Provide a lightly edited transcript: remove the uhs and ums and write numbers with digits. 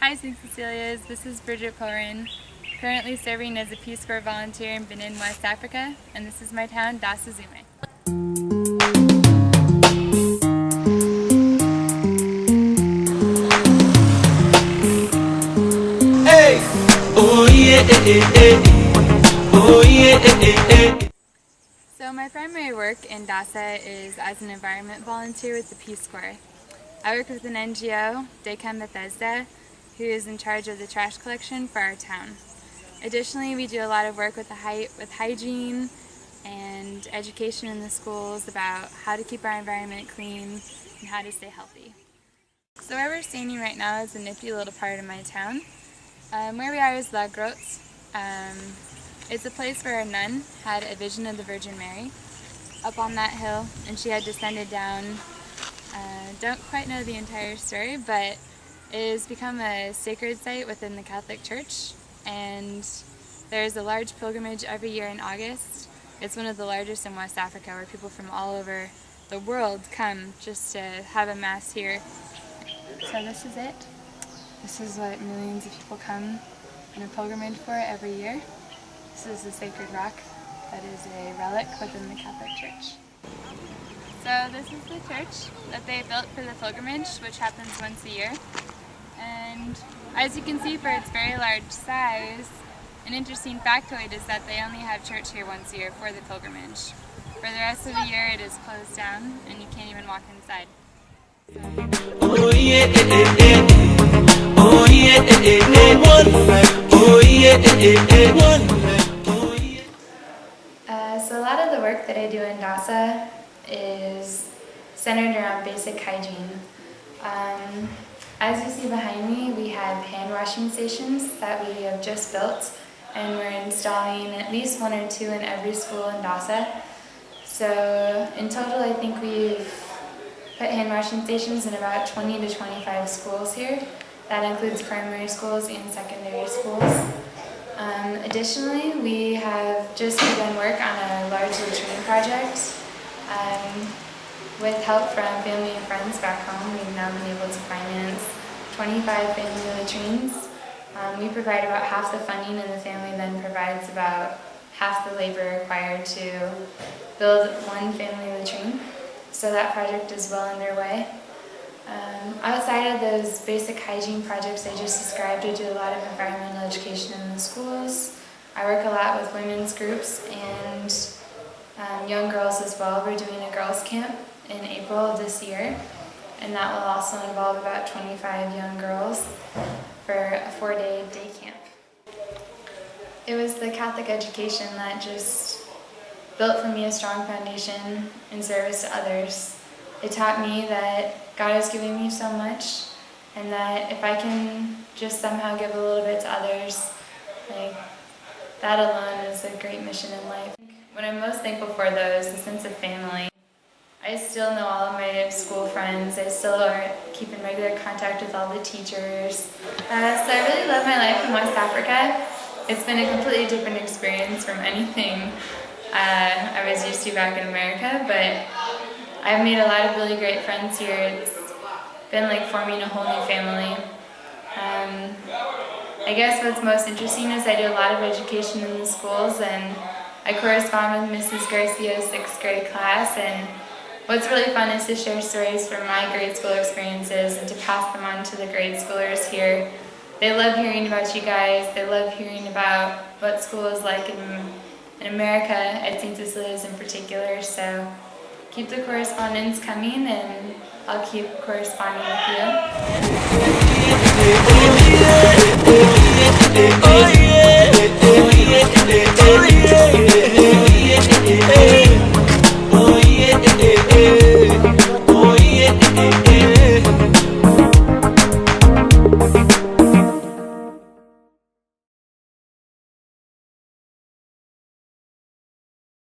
Hi St. Cecilias, this is Brigitte Pohren, currently serving as a Peace Corps volunteer in Benin, West Africa, and this is my town, Dassa. Hey! Oh yeah, oh yeah, So my primary work in Dassa is as an environment volunteer with the Peace Corps. I work with an NGO, Dassa, who is in charge of the trash collection for our town. Additionally, we do a lot of work with hygiene and education in the schools about how to keep our environment clean and how to stay healthy. So where we're standing right now is a nifty little part of my town. Where we are is La Grotte. It's a place where a nun had a vision of the Virgin Mary up on that hill, and she had descended down. Don't quite know the entire story, but it has become a sacred site within the Catholic Church, and there's a large pilgrimage every year in August. It's one of the largest in West Africa, where people from all over the world come just to have a mass here. So this is it. This is what millions of people come on a pilgrimage for every year. This is a sacred rock that is a relic within the Catholic Church. So this is the church that they built for the pilgrimage, which happens once a year. And as you can see, for its very large size, an interesting factoid is that they only have church here once a year for the pilgrimage. For the rest of the year it is closed down and you can't even walk inside. oh yeah, oh yeah, oh So a lot of the work that I do in Dassa is centered around basic hygiene. As you see behind me, we have hand washing stations that we have just built, and we're installing at least one or two in every school in Dassa. So in total I think we've put hand washing stations in about 20 to 25 schools here. That includes primary schools and secondary schools. Additionally, we have just begun work on a large latrine project. With help from family and friends back home, we've now been able to finance 25 family latrines. We provide about half the funding, and the family then provides about half the labor required to build one family latrine. So that project is well underway. Outside of those basic hygiene projects I just described, I do a lot of environmental education in the schools. I work a lot with women's groups and young girls as well. We're doing a girls' camp in April of this year, and that will also involve about 25 young girls for a 4-day day camp. It was the Catholic education that just built for me a strong foundation in service to others. It taught me that God has given me so much, and that if I can just somehow give a little bit to others, that alone is a great mission in life. What I'm most thankful for, though, is the sense of family. I still know all of my school friends. I still keep in regular contact with all the teachers. So I really love my life in West Africa. It's been a completely different experience from anything I was used to back in America, but I've made a lot of really great friends here. It's been like forming a whole new family. I guess what's most interesting is I do a lot of education in the schools, and I correspond with Mrs. Garcia's 6th grade class, and what's really fun is to share stories from my grade school experiences and to pass them on to the grade schoolers here. They love hearing about you guys. They love hearing about what school is like in America, at St. Cecilias in particular. So keep the correspondence coming, and I'll keep corresponding with you. oh yeah.